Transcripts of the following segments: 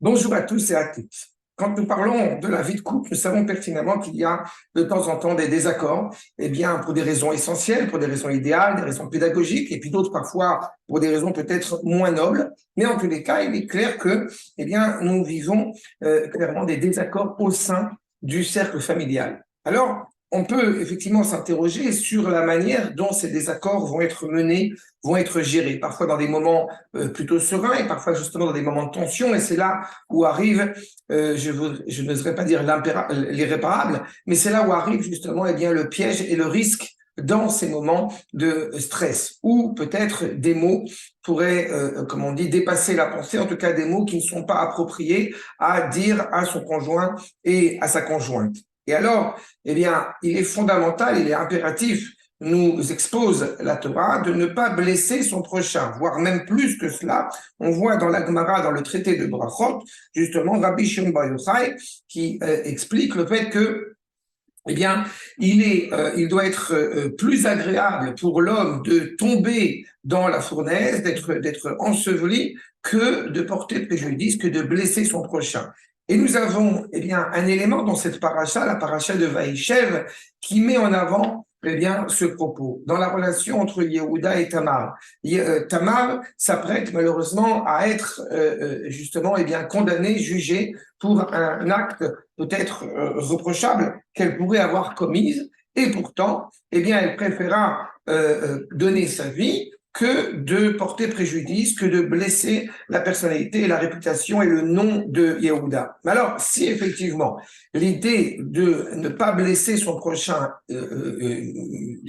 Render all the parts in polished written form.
Bonjour à tous et à toutes. Quand nous parlons de la vie de couple, nous savons pertinemment qu'il y a de temps en temps des désaccords, eh bien, pour des raisons essentielles, pour des raisons idéales, des raisons pédagogiques, et puis d'autres parfois pour des raisons peut-être moins nobles. Mais en tous les cas, il est clair que, eh bien, nous vivons clairement des désaccords au sein du cercle familial. Alors, on peut effectivement s'interroger sur la manière dont ces désaccords vont être menés, vont être gérés, parfois dans des moments plutôt sereins et parfois justement dans des moments de tension. Et c'est là où arrive, je n'oserais pas dire l'irréparable, mais c'est là où arrive justement eh bien, le piège et le risque dans ces moments de stress, où peut-être des mots pourraient, comme on dit, dépasser la pensée, en tout cas des mots qui ne sont pas appropriés à dire à son conjoint et à sa conjointe. Et alors, eh bien, il est fondamental, il est impératif, nous expose la Torah de ne pas blesser son prochain, voire même plus que cela. On voit dans la Gemara, dans le traité de Brachot, justement, Rabbi Shimon Bar Yochai, qui explique le fait que eh bien, il doit être plus agréable pour l'homme de tomber dans la fournaise, d'être enseveli, que de porter préjudice, que de blesser son prochain. Et nous avons, eh bien, un élément dans cette paracha, la paracha de Vaïchev, qui met en avant, eh bien, ce propos, dans la relation entre Yehuda et Tamar. Tamar s'apprête malheureusement à être, justement, eh bien, condamnée, jugée pour un acte peut-être reprochable qu'elle pourrait avoir commise, et pourtant, eh bien, elle préféra donner sa vie que de porter préjudice, que de blesser la personnalité et la réputation et le nom de Yehuda. Mais alors, si effectivement l'idée de ne pas blesser son prochain,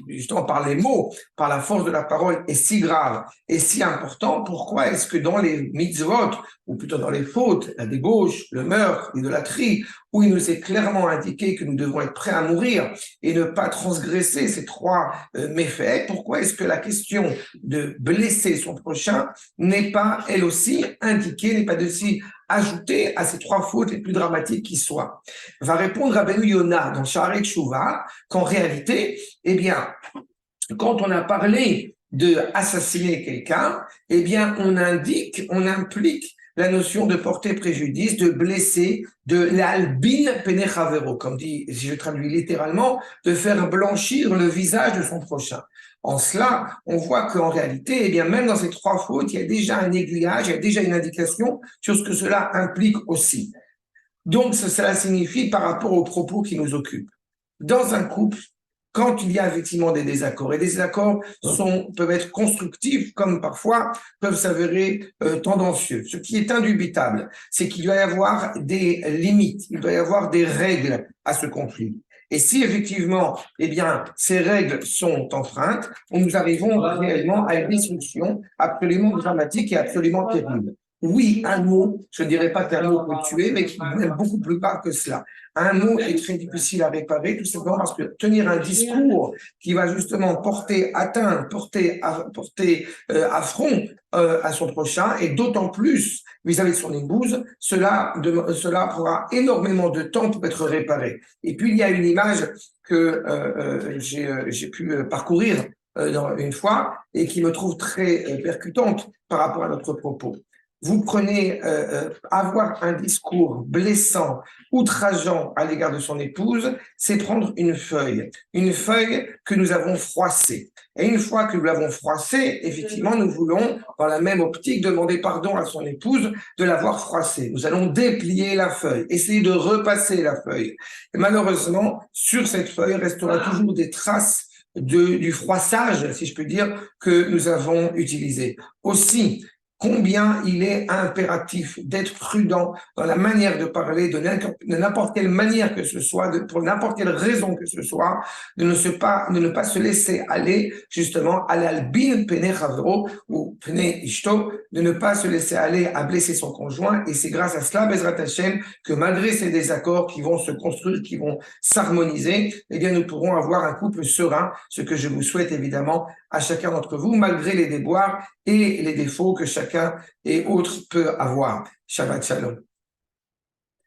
justement par les mots, par la force de la parole, est si grave et si important, pourquoi est-ce que dans les mitzvot, ou plutôt dans les fautes, la débauche, le meurtre, l'idolâtrie, où il nous est clairement indiqué que nous devons être prêts à mourir et ne pas transgresser ces trois méfaits, pourquoi est-ce que la question de blesser son prochain n'est pas, elle aussi, indiquée, n'est pas aussi ajoutée à ces trois fautes les plus dramatiques qui soient. Va répondre Rabbeinu Yonah dans Sha'arei Teshuvah qu'en réalité, eh bien, quand on a parlé de assassiner quelqu'un, eh bien, on implique la notion de porter préjudice, de blesser, de l'albin penechavero, comme dit, si je traduis littéralement, de faire blanchir le visage de son prochain. En cela, on voit qu'en réalité, eh bien, même dans ces trois fautes, il y a déjà un aiguillage, il y a déjà une indication sur ce que cela implique aussi. Donc, cela signifie par rapport aux propos qui nous occupent. Dans un couple, quand il y a effectivement des désaccords, et des désaccords peuvent être constructifs, comme parfois peuvent s'avérer tendancieux. Ce qui est indubitable, c'est qu'il doit y avoir des limites, il doit y avoir des règles à ce conflit. Et si effectivement, eh bien, ces règles sont enfreintes, nous arrivons réellement à une destruction absolument dramatique et absolument terrible. Oui, un mot, je ne dirais pas qu'un mot peut tuer, mais qui est même beaucoup plus grave que cela. Un mot est très difficile à réparer, tout simplement parce que tenir un discours qui va justement porter atteinte, porter affront à son prochain, et d'autant plus vis-à-vis de son épouse, cela prendra énormément de temps pour être réparé. Et puis, il y a une image que j'ai pu parcourir une fois et qui me trouve très percutante par rapport à notre propos. Vous prenez avoir un discours blessant, outrageant à l'égard de son épouse, c'est prendre une feuille que nous avons froissée. Et une fois que nous l'avons froissée, effectivement, nous voulons, dans la même optique, demander pardon à son épouse de l'avoir froissée. Nous allons déplier la feuille, essayer de repasser la feuille. Et malheureusement, sur cette feuille restera toujours des traces du froissage, si je peux dire, que nous avons utilisé. Aussi, combien il est impératif d'être prudent dans la manière de parler, de n'importe quelle manière que ce soit, pour n'importe quelle raison que ce soit, de ne pas se laisser aller justement à l'albin pene chavro ou pene ishto, de ne pas se laisser aller à blesser son conjoint. Et c'est grâce à cela, Bezrat Hashem, que malgré ces désaccords qui vont se construire, qui vont s'harmoniser, eh bien nous pourrons avoir un couple serein, ce que je vous souhaite évidemment à chacun d'entre vous, malgré les déboires et les défauts que chacun et autre peut avoir. Shabbat Shalom.